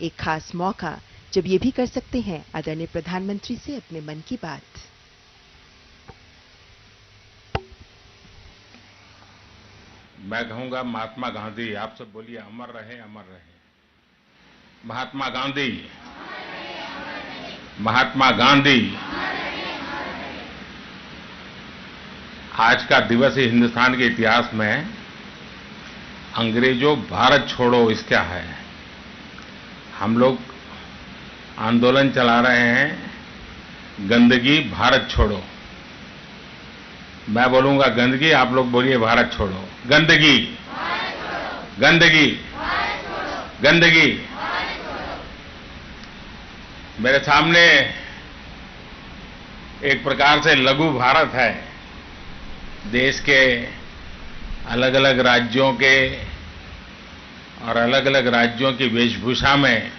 एक खास मौका जब ये भी कर सकते हैं आदरणीय प्रधानमंत्री से अपने मन की बात। मैं कहूंगा महात्मा गांधी, आप सब बोलिए अमर रहे, अमर रहे। महात्मा गांधी, महात्मा गांधी। आज का दिवस हिंदुस्तान के इतिहास में अंग्रेजों भारत छोड़ो इसका है। हम लोग आंदोलन चला रहे हैं गंदगी भारत छोड़ो। मैं बोलूंगा गंदगी, आप लोग बोलिए भारत छोड़ो। गंदगी, गंदगी, गंदगी। मेरे सामने एक प्रकार से लघु भारत है। देश के अलग अलग राज्यों के और अलग अलग राज्यों की वेशभूषा में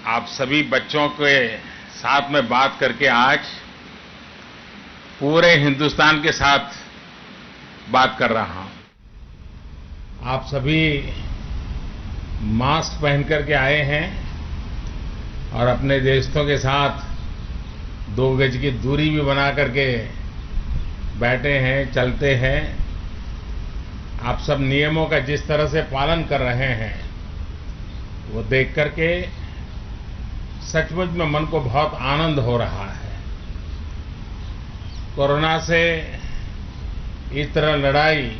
आप सभी बच्चों के साथ में बात करके आज पूरे हिंदुस्तान के साथ बात कर रहा हूं। आप सभी मास्क पहन करके आए हैं और अपने दोस्तों के साथ 2 गज की दूरी भी बना करके बैठे हैं, चलते हैं। आप सब नियमों का जिस तरह से पालन कर रहे हैं वो देख करके सचमुच में मन को बहुत आनंद हो रहा है। कोरोना से इस तरह लड़ाई,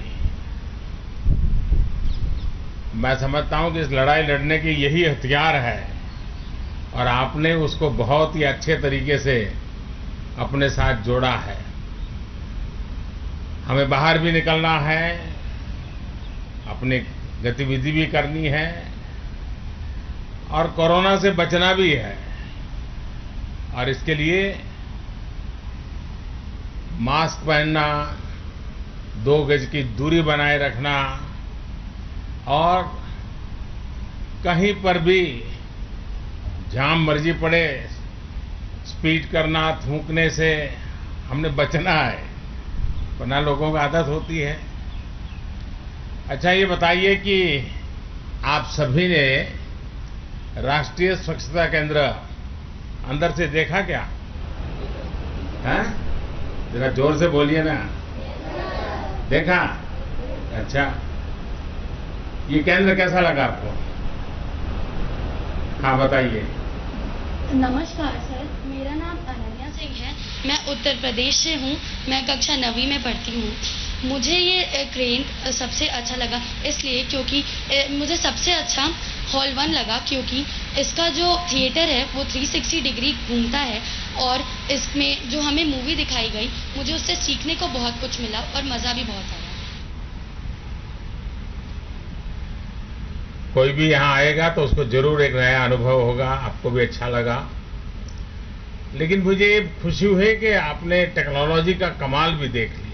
मैं समझता हूं कि इस लड़ाई लड़ने की यही हथियार है और आपने उसको बहुत ही अच्छे तरीके से अपने साथ जोड़ा है। हमें बाहर भी निकलना है, अपनी गतिविधि भी करनी है और कोरोना से बचना भी है और इसके लिए मास्क पहनना, 2 गज की दूरी बनाए रखना और कहीं पर भी जहां मर्जी पड़े स्पीड करना, थूकने से हमने बचना है, वरना लोगों को आदत होती है। अच्छा, ये बताइए कि आप सभी ने राष्ट्रीय स्वच्छता केंद्र अंदर से देखा क्या? हैं? जरा जोर से बोलिए ना। देखा? अच्छा, ये केंद्र कैसा लगा आपको? हाँ, बताइए। नमस्कार सर, मेरा नाम अनन्या सिंह है। मैं उत्तर प्रदेश से हूँ। मैं कक्षा 9वीं में पढ़ती हूँ। मुझे ये क्रेन सबसे अच्छा लगा इसलिए क्योंकि मुझे सबसे अच्छा हॉल 1 लगा क्योंकि इसका जो थिएटर है वो 360 डिग्री घूमता है और इसमें जो हमें मूवी दिखाई गई मुझे उससे सीखने को बहुत कुछ मिला और मज़ा भी बहुत आया। कोई भी यहाँ आएगा तो उसको जरूर एक नया अनुभव होगा, आपको भी अच्छा लगा। लेकिन मुझे खुशी हुई कि आपने टेक्नोलॉजी का कमाल भी देख लिया।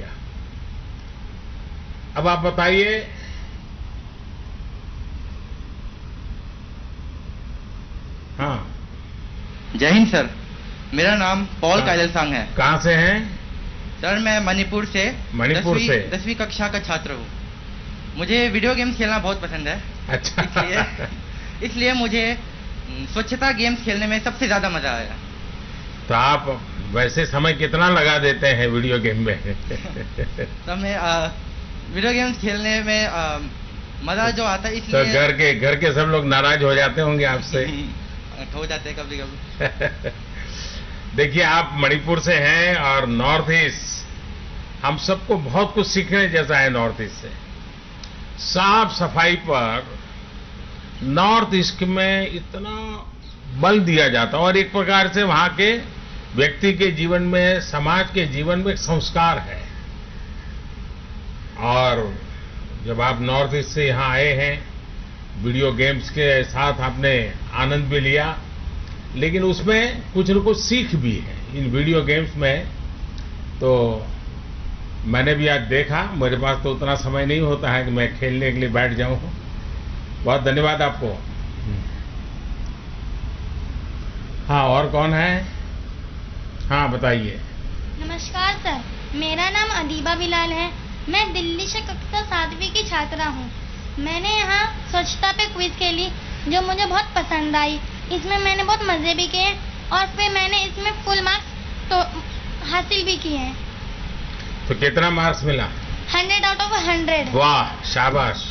अब आप बताइए, हाँ। जय हिंद सर, मेरा नाम पॉल कायलसांग है। कहाँ से हैं? सर मैं मणिपुर से 10वीं कक्षा का छात्र हूँ। मुझे वीडियो गेम्स खेलना बहुत पसंद है। अच्छा। इसलिए मुझे स्वच्छता गेम्स खेलने में सबसे ज्यादा मजा आया। तो आप वैसे समय कितना लगा देते हैं वीडियो गेम में? तो मैं वीडियो गेम्स खेलने में मजा जो आता है इसलिए। तो घर के सब लोग नाराज हो जाते होंगे आपसे? हो जाते हैं कभी कभी। देखिए, आप मणिपुर से हैं और नॉर्थ ईस्ट, हम सबको बहुत कुछ सीखने जैसा है नॉर्थ ईस्ट से। साफ सफाई पर नॉर्थ ईस्ट में इतना बल दिया जाता है और एक प्रकार से वहां के व्यक्ति के जीवन में, समाज के जीवन में एक संस्कार है। और जब आप नॉर्थ ईस्ट से यहाँ आए हैं, वीडियो गेम्स के साथ आपने आनंद भी लिया, लेकिन उसमें कुछ न कुछ सीख भी है इन वीडियो गेम्स में। तो मैंने भी आज देखा, मेरे पास तो उतना समय नहीं होता है कि मैं खेलने के लिए बैठ जाऊं। बहुत धन्यवाद आपको। हाँ, और कौन है? हाँ, बताइए। नमस्कार सर, मेरा नाम अदीबा बिलाल है। मैं दिल्ली से कक्षा 7वीं की छात्रा हूँ। मैंने यहाँ स्वच्छता पे क्विज खेली जो मुझे बहुत पसंद आई। इसमें मैंने बहुत मज़े भी किए और फिर मैंने इसमें फुल मार्क्स तो हासिल भी किए हैं। तो कितना मार्क्स मिला? 100 आउट ऑफ 100। वाह, शाबाश।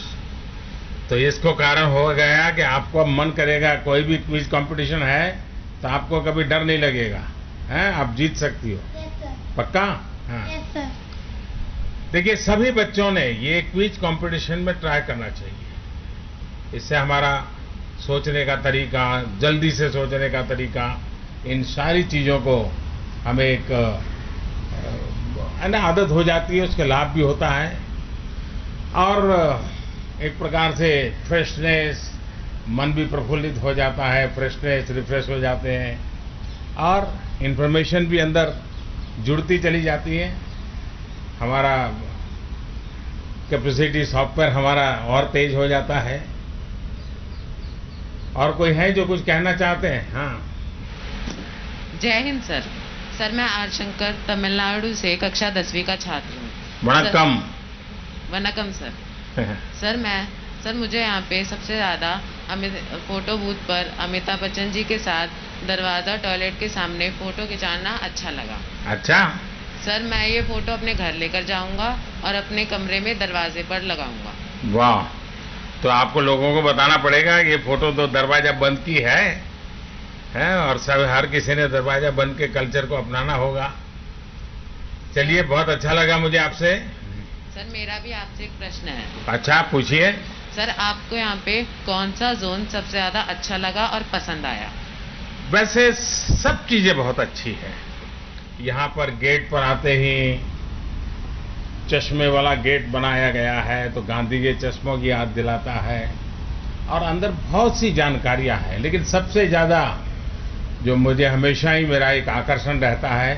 तो इसको कारण हो गया कि आपको अब मन करेगा, कोई भी क्विज कंपटीशन है तो आपको कभी डर नहीं लगेगा, हैं? आप जीत सकती हो। Yes sir. पक्का? हाँ। Yes sir. देखिए, सभी बच्चों ने ये क्विज कंपटीशन में ट्राई करना चाहिए। इससे हमारा सोचने का तरीका, जल्दी से सोचने का तरीका, इन सारी चीजों को हमें एक आदत हो जाती है, उसके लाभ भी होता है और एक प्रकार से फ्रेशनेस, मन भी प्रफुल्लित हो जाता है, फ्रेशनेस, रिफ्रेश हो जाते हैं और इंफॉर्मेशन भी अंदर जुड़ती चली जाती है। हमारा कैपेसिटी सॉफ्टवेयर हमारा और तेज हो जाता है। और कोई है जो कुछ कहना चाहते हैं? हाँ। जय हिंद सर। सर मैं आर शंकर तमिलनाडु से कक्षा 10वीं का छात्र हूँ। वनकम। वनकम सर। सर मुझे यहाँ पे सबसे ज़्यादा फोटो बूथ पर अमिताभ बच्चन जी के साथ दरवाजा टॉयलेट के सामने फोटो खिंचाना अच्छा लगा। अच्छा। सर मैं ये फोटो अपने घर लेकर जाऊंगा और अपने कमरे में दरवाजे पर लगाऊंगा। वाह, तो आपको लोगों को बताना पड़ेगा ये फोटो तो दरवाजा बंद की है और सब हर किसी ने दरवाजा बंद के कल्चर को अपनाना होगा। चलिए, बहुत अच्छा लगा मुझे आपसे। सर मेरा भी आपसे एक प्रश्न है। अच्छा, पूछिए। सर आपको यहाँ पे कौन सा जोन सबसे ज्यादा अच्छा लगा और पसंद आया? वैसे सब चीजें बहुत अच्छी है। यहाँ पर गेट पर आते ही चश्मे वाला गेट बनाया गया है तो गांधी के चश्मों की याद दिलाता है और अंदर बहुत सी जानकारियां हैं। लेकिन सबसे ज्यादा जो मुझे हमेशा ही मेरा एक आकर्षण रहता है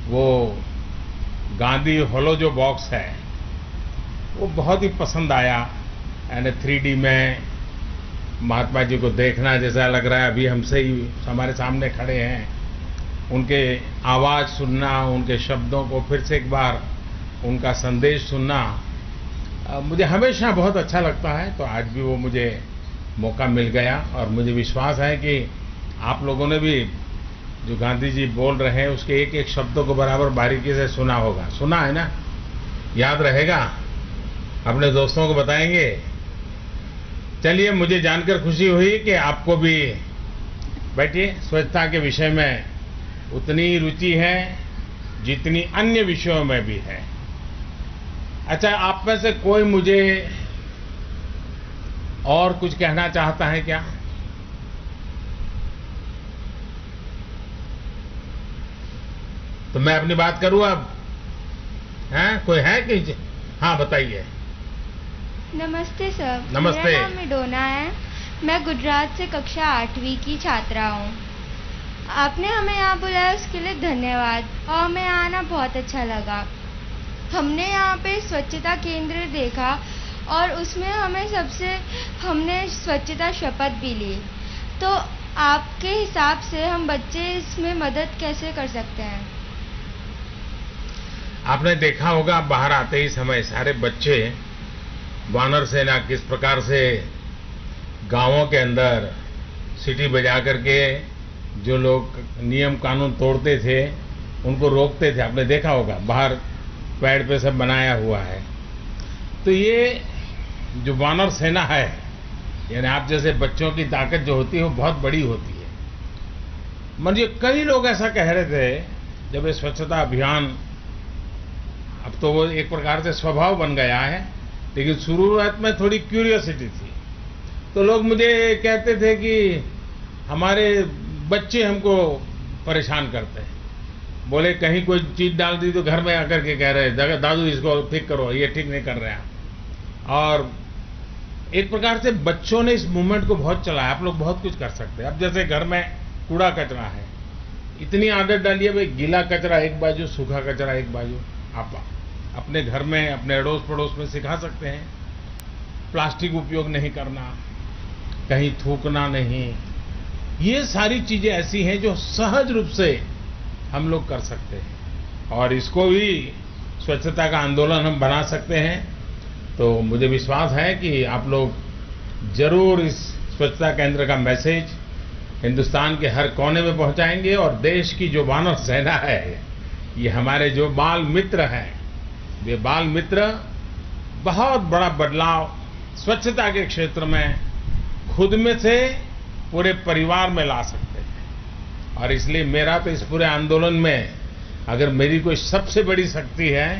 वो गांधी हॉलो जो बॉक्स है वो बहुत ही पसंद आया। यानी 3D में महात्मा जी को देखना जैसा लग रहा है अभी हमसे ही हमारे सामने खड़े हैं। उनके आवाज सुनना, उनके शब्दों को फिर से एक बार उनका संदेश सुनना मुझे हमेशा बहुत अच्छा लगता है। तो आज भी वो मुझे मौका मिल गया और मुझे विश्वास है कि आप लोगों ने भी जो गांधी जी बोल रहे हैं उसके एक एक शब्दों को बराबर बारीकी से सुना होगा। सुना है ना? याद रहेगा? अपने दोस्तों को बताएंगे? चलिए, मुझे जानकर खुशी हुई कि आपको भी, बैठिए, स्वच्छता के विषय में उतनी रुचि है जितनी अन्य विषयों में भी है। अच्छा, आप में से कोई मुझे और कुछ कहना चाहता है क्या? तो मैं अपनी बात करूं अब? हैं? कोई है कि? हाँ, बताइए। नमस्ते सर। नमस्ते। मेरा नाम मिडोना है। मैं गुजरात से कक्षा 8वीं की छात्रा हूँ। आपने हमें यहाँ बुलाया उसके लिए धन्यवाद और हमें आना बहुत अच्छा लगा। हमने यहाँ पे स्वच्छता केंद्र देखा और उसमें हमने स्वच्छता शपथ भी ली। तो आपके हिसाब से हम बच्चे इसमें मदद कैसे कर सकते हैं? आपने देखा होगा बाहर आते ही समय सारे बच्चे वानर सेना किस प्रकार से गांवों के अंदर सीटी बजा करके जो लोग नियम कानून तोड़ते थे उनको रोकते थे। आपने देखा होगा बाहर पेड़ पे सब बनाया हुआ है। तो ये जो वानर सेना है, यानी आप जैसे बच्चों की ताकत जो होती है वो बहुत बड़ी होती है। मुझे कई लोग ऐसा कह रहे थे जब ये स्वच्छता अभियान, अब तो वो एक प्रकार से स्वभाव बन गया है, लेकिन शुरुआत में थोड़ी क्यूरियोसिटी थी। तो लोग मुझे कहते थे कि हमारे बच्चे हमको परेशान करते हैं। बोले कहीं कोई चीज डाल दी तो घर में आकर के कह रहे दादू इसको ठीक करो, ये ठीक नहीं कर रहे हैं। और एक प्रकार से बच्चों ने इस मूवमेंट को बहुत चलाया। आप लोग बहुत कुछ कर सकते हैं। अब जैसे घर में कूड़ा कचरा है, इतनी आदत डालिए भाई, गीला कचरा एक बाजू, सूखा कचरा एक बाजू। आप अपने घर में, अपने अड़ोस पड़ोस में सिखा सकते हैं। प्लास्टिक उपयोग नहीं करना, कहीं थूकना नहीं। ये सारी चीजें ऐसी हैं जो सहज रूप से हम लोग कर सकते हैं और इसको भी स्वच्छता का आंदोलन हम बना सकते हैं। तो मुझे विश्वास है कि आप लोग जरूर इस स्वच्छता केंद्र का मैसेज हिंदुस्तान के हर कोने में पहुंचाएंगे और देश की जो वानर सेना है, ये हमारे जो बाल मित्र हैं, वे बाल मित्र बहुत बड़ा बदलाव स्वच्छता के क्षेत्र में खुद में से पूरे परिवार में ला सकते हैं। और इसलिए मेरा तो इस पूरे आंदोलन में अगर मेरी कोई सबसे बड़ी शक्ति है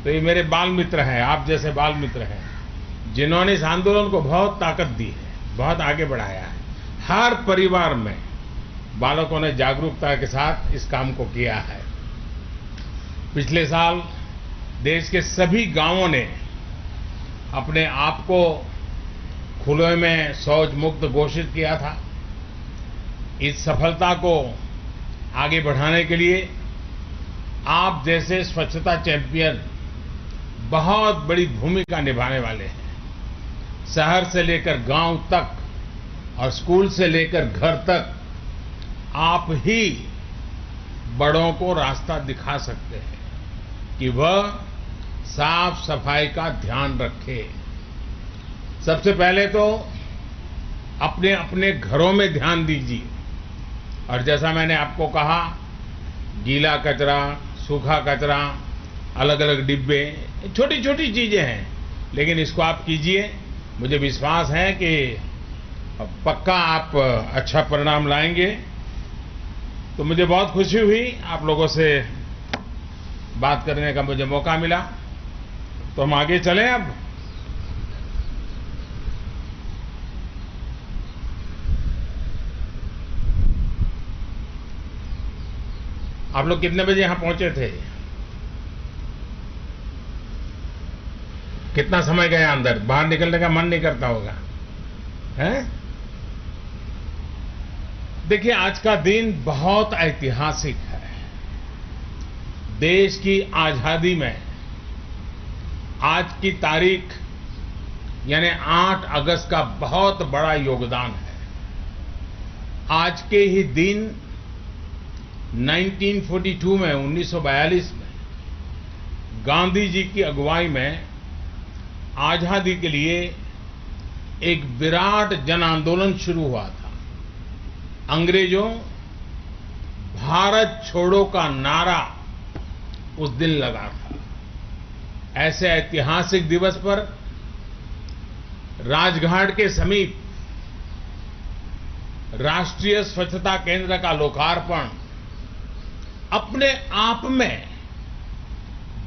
तो ये मेरे बाल मित्र हैं, आप जैसे बाल मित्र हैं, जिन्होंने इस आंदोलन को बहुत ताकत दी है, बहुत आगे बढ़ाया है। हर परिवार में बालकों ने जागरूकता के साथ इस काम को किया है। पिछले साल देश के सभी गांवों ने अपने आप को खुले में शौच मुक्त घोषित किया था। इस सफलता को आगे बढ़ाने के लिए आप जैसे स्वच्छता चैंपियन बहुत बड़ी भूमिका निभाने वाले हैं। शहर से लेकर गांव तक और स्कूल से लेकर घर तक आप ही बड़ों को रास्ता दिखा सकते हैं कि वह साफ सफाई का ध्यान रखें। सबसे पहले तो अपने अपने घरों में ध्यान दीजिए, और जैसा मैंने आपको कहा, गीला कचरा, सूखा कचरा, अलग अलग डिब्बे, छोटी छोटी चीजें हैं, लेकिन इसको आप कीजिए। मुझे विश्वास है कि पक्का आप अच्छा परिणाम लाएंगे। तो मुझे बहुत खुशी हुई आप लोगों से बात करने का मुझे मौका मिला। तो हम आगे चलें अब। आप लोग कितने बजे यहां पहुंचे थे? कितना समय गया अंदर? बाहर निकलने का मन नहीं करता होगा, हैं? देखिए, आज का दिन बहुत ऐतिहासिक है। देश की आजादी में आज की तारीख यानी 8 अगस्त का बहुत बड़ा योगदान है। आज के ही दिन 1942 में 1942 में गांधी जी की अगुवाई में आजादी के लिए एक विराट जन आंदोलन शुरू हुआ था। अंग्रेजों भारत छोड़ो का नारा उस दिन लगा था। ऐसे ऐतिहासिक दिवस पर राजघाट के समीप राष्ट्रीय स्वच्छता केंद्र का लोकार्पण अपने आप में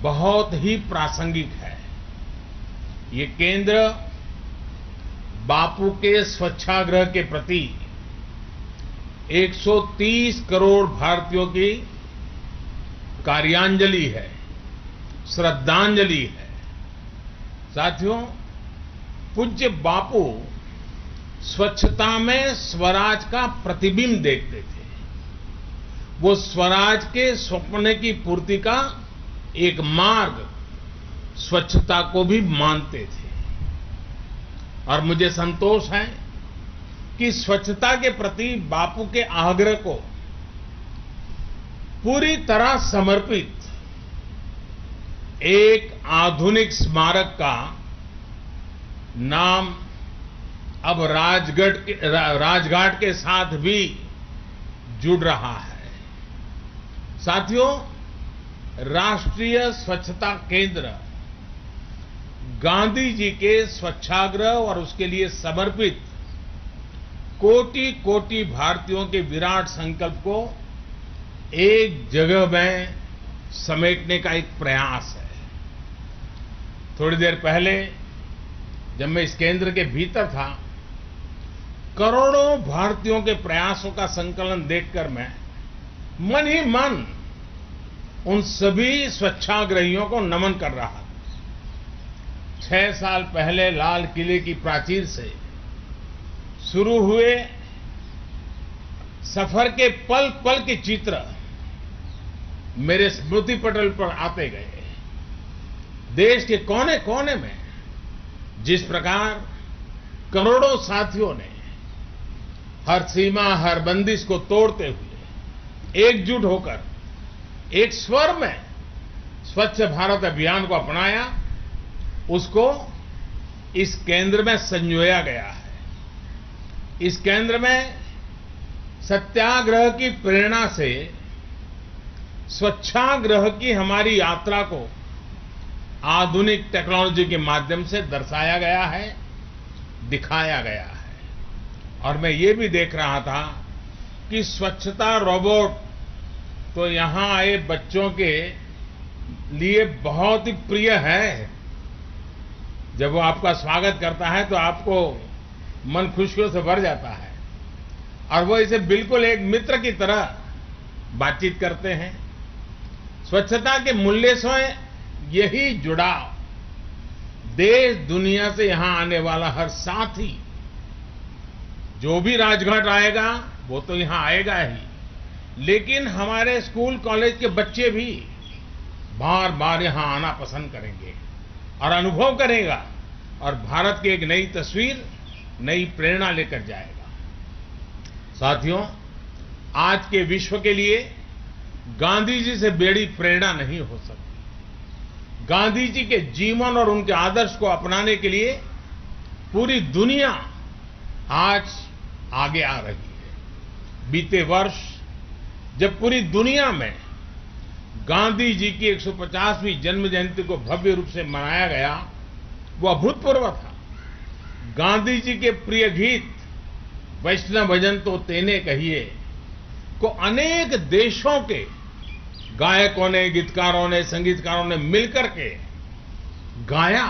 बहुत ही प्रासंगिक है। ये केंद्र बापू के स्वच्छाग्रह के प्रति 130 करोड़ भारतीयों की कार्यांजलि है, श्रद्धांजलि है। साथियों, पूज्य बापू स्वच्छता में स्वराज का प्रतिबिंब देखते थे। वो स्वराज के सपने की पूर्ति का एक मार्ग स्वच्छता को भी मानते थे। और मुझे संतोष है कि स्वच्छता के प्रति बापू के आग्रह को पूरी तरह समर्पित एक आधुनिक स्मारक का नाम अब राजघाट के साथ भी जुड़ रहा है। साथियों, राष्ट्रीय स्वच्छता केंद्र गांधी जी के स्वच्छाग्रह और उसके लिए समर्पित कोटि कोटि भारतीयों के विराट संकल्प को एक जगह में समेटने का एक प्रयास है। थोड़ी देर पहले जब मैं इस केंद्र के भीतर था, करोड़ों भारतीयों के प्रयासों का संकलन देखकर मैं मन ही मन उन सभी स्वच्छाग्रहियों को नमन कर रहा था। 6 साल पहले लाल किले की प्राचीर से शुरू हुए सफर के पल पल के चित्र मेरे स्मृति पटल पर आते गए। देश के कोने कोने में जिस प्रकार करोड़ों साथियों ने हर सीमा, हर बंदिश को तोड़ते हुए एकजुट होकर एक स्वर में स्वच्छ भारत अभियान को अपनाया, उसको इस केंद्र में संजोया गया है। इस केंद्र में सत्याग्रह की प्रेरणा से स्वच्छाग्रह की हमारी यात्रा को आधुनिक टेक्नोलॉजी के माध्यम से दर्शाया गया है, दिखाया गया है। और मैं ये भी देख रहा था कि स्वच्छता रोबोट तो यहां आए बच्चों के लिए बहुत ही प्रिय है। जब वो आपका स्वागत करता है तो आपको मन खुशियों से भर जाता है और वो इसे बिल्कुल एक मित्र की तरह बातचीत करते हैं। स्वच्छता के मूल्य से यही जुड़ाव देश दुनिया से यहां आने वाला हर साथी जो भी राजघाट आएगा वो तो यहां आएगा ही, लेकिन हमारे स्कूल कॉलेज के बच्चे भी बार बार यहां आना पसंद करेंगे और अनुभव करेगा और भारत की एक नई तस्वीर, नई प्रेरणा लेकर जाएगा। साथियों, आज के विश्व के लिए गांधी जी से बड़ी प्रेरणा नहीं हो सकती। गांधी जी के जीवन और उनके आदर्श को अपनाने के लिए पूरी दुनिया आज आगे आ रही है। बीते वर्ष जब पूरी दुनिया में गांधी जी की 150वीं जन्म जयंती को भव्य रूप से मनाया गया, वो अभूतपूर्व था। गांधी जी के प्रिय गीत वैष्णव भजन तो तेने कहिए को अनेक देशों के गायकों ने, गीतकारों ने, संगीतकारों ने मिलकर के गाया,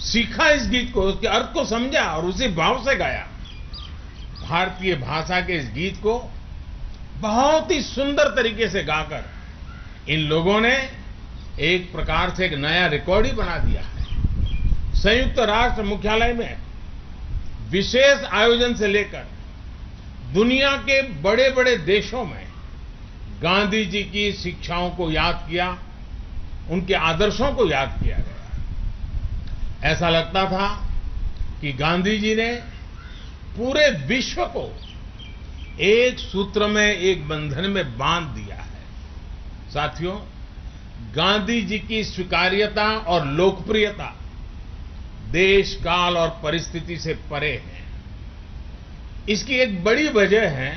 सीखा इस गीत को, उसके अर्थ को समझा और उसी भाव से गाया। भारतीय भाषा के इस गीत को बहुत ही सुंदर तरीके से गाकर इन लोगों ने एक प्रकार से एक नया रिकॉर्ड ही बना दिया है। संयुक्त राष्ट्र मुख्यालय में विशेष आयोजन से लेकर दुनिया के बड़े बड़े देशों में गांधी जी की शिक्षाओं को याद किया, उनके आदर्शों को याद किया गया। ऐसा लगता था कि गांधी जी ने पूरे विश्व को एक सूत्र में, एक बंधन में बांध दिया है। साथियों, गांधी जी की स्वीकार्यता और लोकप्रियता देश, काल और परिस्थिति से परे है। इसकी एक बड़ी वजह है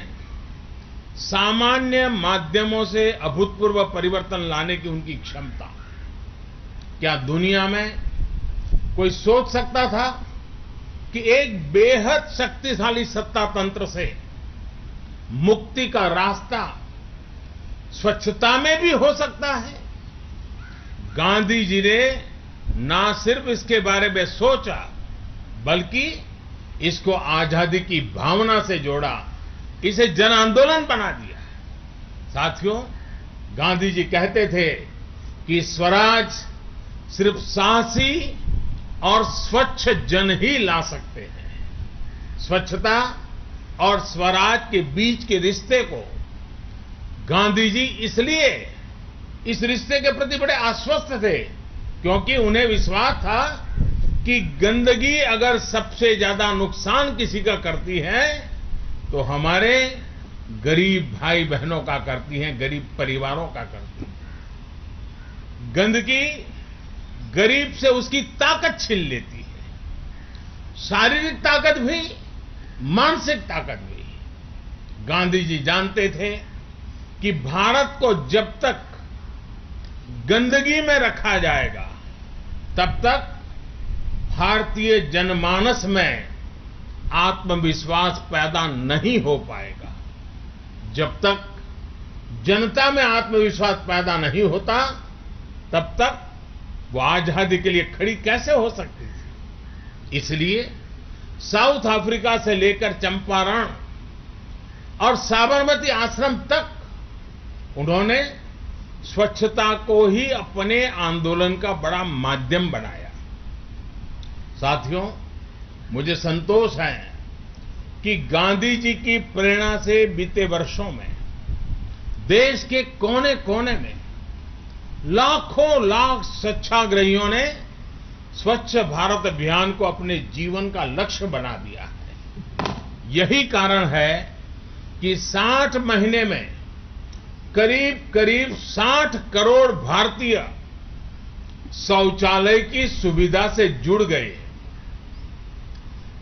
सामान्य माध्यमों से अभूतपूर्व परिवर्तन लाने की उनकी क्षमता। क्या दुनिया में कोई सोच सकता था कि एक बेहद शक्तिशाली सत्ता तंत्र से मुक्ति का रास्ता स्वच्छता में भी हो सकता है? गांधी जी ने ना सिर्फ इसके बारे में सोचा, बल्कि इसको आजादी की भावना से जोड़ा, इसे जन आंदोलन बना दिया। साथियों, गांधी जी कहते थे कि स्वराज सिर्फ साहसी और स्वच्छ जन ही ला सकते हैं। स्वच्छता और स्वराज के बीच के रिश्ते को गांधी जी इसलिए इस रिश्ते के प्रति बड़े आश्वस्त थे क्योंकि उन्हें विश्वास था कि गंदगी अगर सबसे ज्यादा नुकसान किसी का करती है तो हमारे गरीब भाई बहनों का करती है, गरीब परिवारों का करती है। गंदगी गरीब से उसकी ताकत छीन लेती है, शारीरिक ताकत भी, मानसिक ताकत भी। गांधी जी जानते थे कि भारत को जब तक गंदगी में रखा जाएगा तब तक भारतीय जनमानस में आत्मविश्वास पैदा नहीं हो पाएगा। जब तक जनता में आत्मविश्वास पैदा नहीं होता तब तक वो आजादी के लिए खड़ी कैसे हो सकती थी? इसलिए साउथ अफ्रीका से लेकर चंपारण और साबरमती आश्रम तक उन्होंने स्वच्छता को ही अपने आंदोलन का बड़ा माध्यम बनाया। साथियों, मुझे संतोष है कि गांधी जी की प्रेरणा से बीते वर्षों में देश के कोने कोने में लाखों लाख स्वच्छाग्रहियों ने स्वच्छ भारत अभियान को अपने जीवन का लक्ष्य बना दिया है। यही कारण है कि 60 महीने में करीब करीब 60 करोड़ भारतीय शौचालय की सुविधा से जुड़ गए।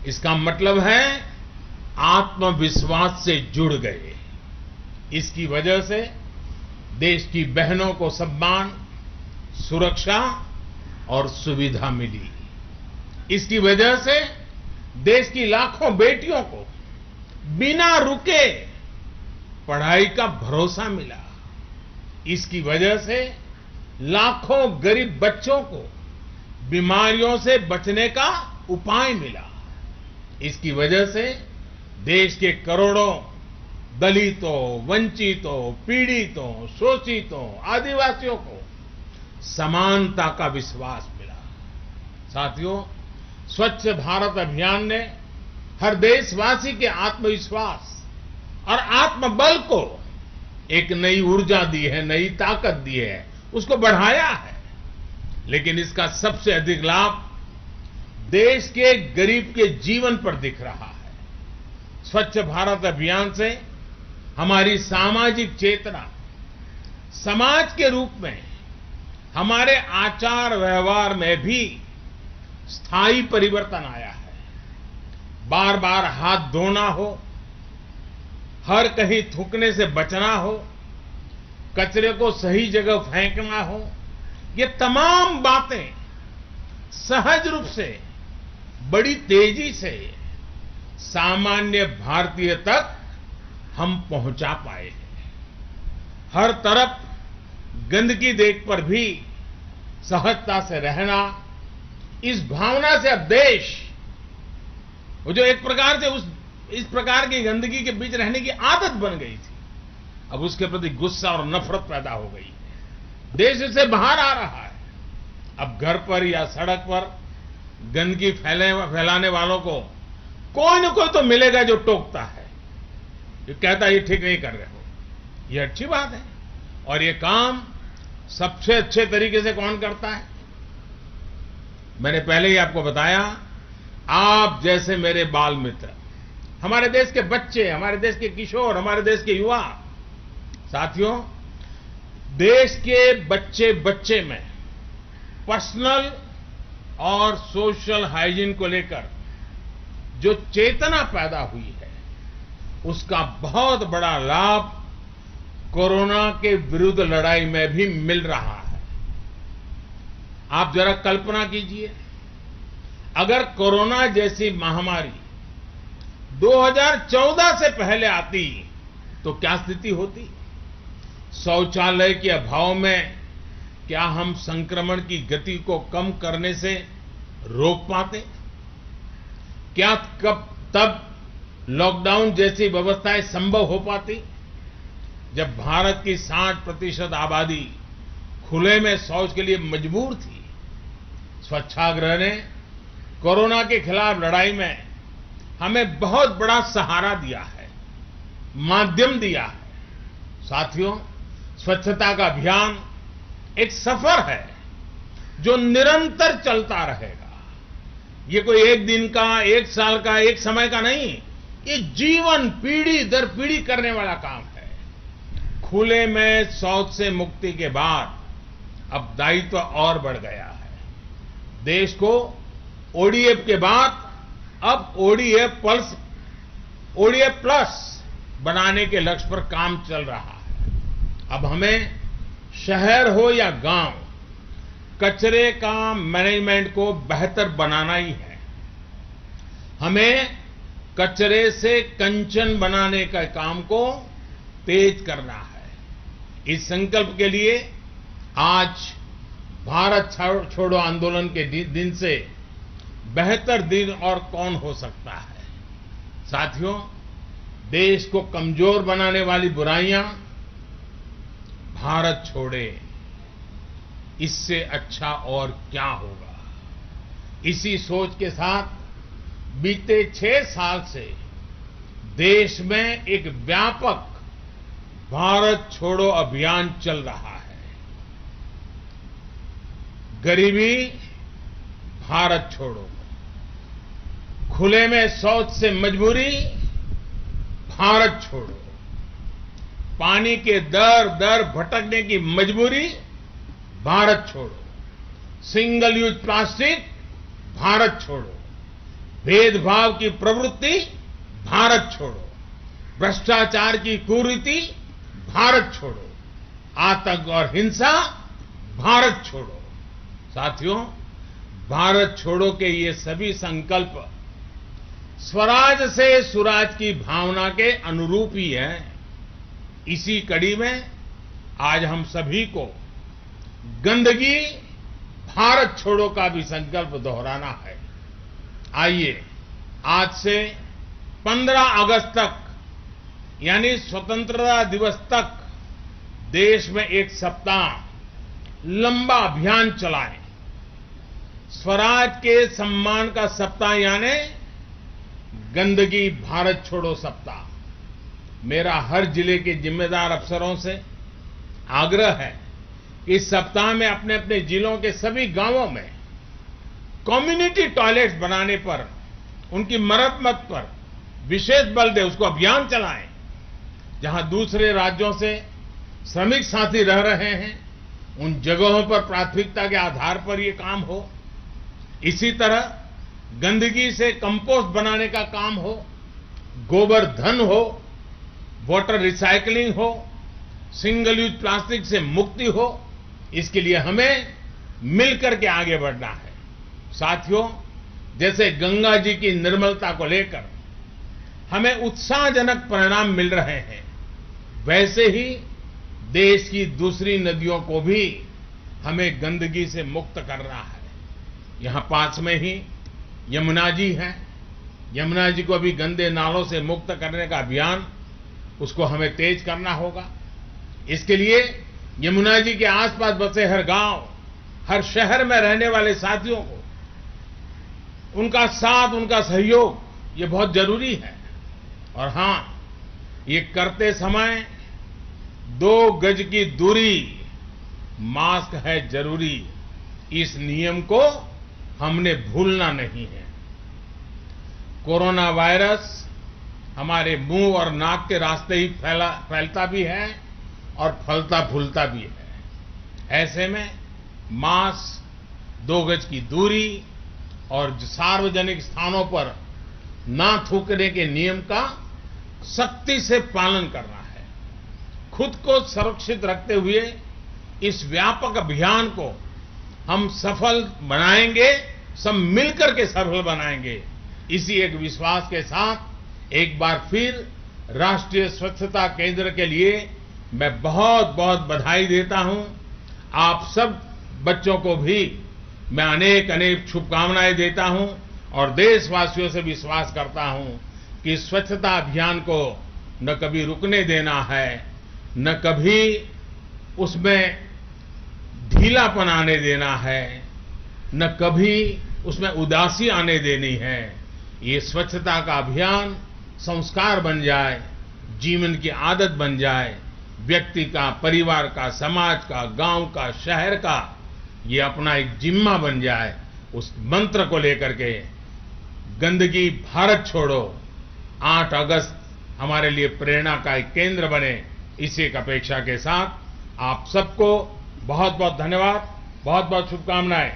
इसका मतलब है आत्मविश्वास से जुड़ गए। इसकी वजह से देश की बहनों को सम्मान, सुरक्षा और सुविधा मिली। इसकी वजह से देश की लाखों बेटियों को बिना रुके पढ़ाई का भरोसा मिला। इसकी वजह से लाखों गरीब बच्चों को बीमारियों से बचने का उपाय मिला। इसकी वजह से देश के करोड़ों दलितों, वंचितों, पीड़ितों, शोषितों, आदिवासियों को समानता का विश्वास मिला। साथियों, स्वच्छ भारत अभियान ने हर देशवासी के आत्मविश्वास और आत्मबल को एक नई ऊर्जा दी है, नई ताकत दी है, उसको बढ़ाया है। लेकिन इसका सबसे अधिक लाभ देश के गरीब के जीवन पर दिख रहा है। स्वच्छ भारत अभियान से हमारी सामाजिक चेतना, समाज के रूप में हमारे आचार व्यवहार में भी स्थायी परिवर्तन आया है। बार बार हाथ धोना हो, हर कहीं थूकने से बचना हो, कचरे को सही जगह फेंकना हो, ये तमाम बातें सहज रूप से, बड़ी तेजी से सामान्य भारतीय तक हम पहुंचा पाए हैं। हर तरफ गंदगी देख पर भी सहजता से रहना, इस भावना से अब देश, वो जो एक प्रकार से इस प्रकार की गंदगी के बीच रहने की आदत बन गई थी, अब उसके प्रति गुस्सा और नफरत पैदा हो गई है। देश इससे बाहर आ रहा है। अब घर पर या सड़क पर गंदगी फैलाने वालों को कोई न कोई तो मिलेगा जो टोकता है, जो कहता है ये ठीक नहीं कर रहे हो। ये अच्छी बात है। और ये काम सबसे अच्छे तरीके से कौन करता है? मैंने पहले ही आपको बताया, आप जैसे मेरे बाल मित्र, हमारे देश के बच्चे, हमारे देश के किशोर, हमारे देश के युवा। साथियों, देश के बच्चे में पर्सनल और सोशल हाइजीन को लेकर जो चेतना पैदा हुई है, उसका बहुत बड़ा लाभ कोरोना के विरुद्ध लड़ाई में भी मिल रहा है। आप जरा कल्पना कीजिए, अगर कोरोना जैसी महामारी 2014 से पहले आती तो क्या स्थिति होती? शौचालय के अभाव में क्या हम संक्रमण की गति को कम करने से रोक पाते? क्या तब लॉकडाउन जैसी व्यवस्थाएं संभव हो पाती? जब भारत की 60% आबादी खुले में शौच के लिए मजबूर थी, स्वच्छाग्रह ने कोरोना के खिलाफ लड़ाई में हमें बहुत बड़ा सहारा दिया है, माध्यम दिया है। साथियों, स्वच्छता का अभियान एक सफर है जो निरंतर चलता रहेगा। ये कोई एक दिन का, एक साल का, एक समय का नहीं, ये जीवन पीढ़ी दर पीढ़ी करने वाला काम है। खुले में शौच से मुक्ति के बाद अब दायित्व और बढ़ गया है। देश को ओडीएफ के बाद अब ओडीएफ प्लस बनाने के लक्ष्य पर काम चल रहा है। अब हमें शहर हो या गांव, कचरे का मैनेजमेंट को बेहतर बनाना ही है। हमें कचरे से कंचन बनाने का काम को तेज करना है। इस संकल्प के लिए आज भारत छोड़ो आंदोलन के दिन से बेहतर दिन और कौन हो सकता है। साथियों, देश को कमजोर बनाने वाली बुराइयां भारत छोड़े, इससे अच्छा और क्या होगा। इसी सोच के साथ बीते 6 साल से देश में एक व्यापक भारत छोड़ो अभियान चल रहा है। गरीबी भारत छोड़ो, खुले में शौच से मजबूरी भारत छोड़ो, पानी के दर भटकने की मजबूरी भारत छोड़ो, सिंगल यूज प्लास्टिक भारत छोड़ो, भेदभाव की प्रवृत्ति भारत छोड़ो, भ्रष्टाचार की कुरीति भारत छोड़ो, आतंक और हिंसा भारत छोड़ो। साथियों, भारत छोड़ो के ये सभी संकल्प स्वराज से सुराज की भावना के अनुरूप ही है। इसी कड़ी में आज हम सभी को गंदगी भारत छोड़ो का भी संकल्प दोहराना है। आइए आज से 15 अगस्त तक यानी स्वतंत्रता दिवस तक देश में एक सप्ताह लंबा अभियान चलाएं। स्वराज के सम्मान का सप्ताह यानी गंदगी भारत छोड़ो सप्ताह। मेरा हर जिले के जिम्मेदार अफसरों से आग्रह है, इस सप्ताह में अपने अपने जिलों के सभी गांवों में कम्युनिटी टॉयलेट्स बनाने पर, उनकी मरम्मत पर विशेष बल दे, उसको अभियान चलाएं। जहां दूसरे राज्यों से श्रमिक साथी रह रहे हैं, उन जगहों पर प्राथमिकता के आधार पर ये काम हो। इसी तरह गंदगी से कंपोस्ट बनाने का काम हो, गोबर धन हो, वाटर रिसाइकलिंग हो, सिंगल यूज प्लास्टिक से मुक्ति हो, इसके लिए हमें मिलकर के आगे बढ़ना है। साथियों, जैसे गंगा जी की निर्मलता को लेकर हमें उत्साहजनक परिणाम मिल रहे हैं, वैसे ही देश की दूसरी नदियों को भी हमें गंदगी से मुक्त करना है। यहां पास में ही यमुना जी है। यमुना जी को भी गंदे नालों से मुक्त करने का अभियान, उसको हमें तेज करना होगा। इसके लिए यमुना जी के आसपास बसे हर गांव, हर शहर में रहने वाले साथियों को उनका साथ, उनका सहयोग, ये बहुत जरूरी है। और हां, ये करते समय 2 गज की दूरी, मास्क है जरूरी, इस नियम को हमने भूलना नहीं है। कोरोना वायरस हमारे मुंह और नाक के रास्ते ही फैलता भी है और फलता फूलता भी है। ऐसे में मास्क, 2 गज की दूरी और सार्वजनिक स्थानों पर ना थूकने के नियम का सख्ती से पालन करना है। खुद को सुरक्षित रखते हुए इस व्यापक अभियान को हम सफल बनाएंगे, सब मिलकर के सफल बनाएंगे। इसी एक विश्वास के साथ एक बार फिर राष्ट्रीय स्वच्छता केंद्र के लिए मैं बहुत बहुत बधाई देता हूं। आप सब बच्चों को भी मैं अनेक अनेक शुभकामनाएं देता हूं और देशवासियों से विश्वास करता हूं कि स्वच्छता अभियान को न कभी रुकने देना है, न कभी उसमें ढीलापन आने देना है, न कभी उसमें उदासी आने देनी है। ये स्वच्छता का अभियान संस्कार बन जाए, जीवन की आदत बन जाए, व्यक्ति का, परिवार का, समाज का, गांव का, शहर का ये अपना एक जिम्मा बन जाए। उस मंत्र को लेकर के गंदगी भारत छोड़ो 8 अगस्त हमारे लिए प्रेरणा का एक केंद्र बने, इसी एक अपेक्षा के साथ आप सबको बहुत बहुत धन्यवाद, बहुत बहुत शुभकामनाएं।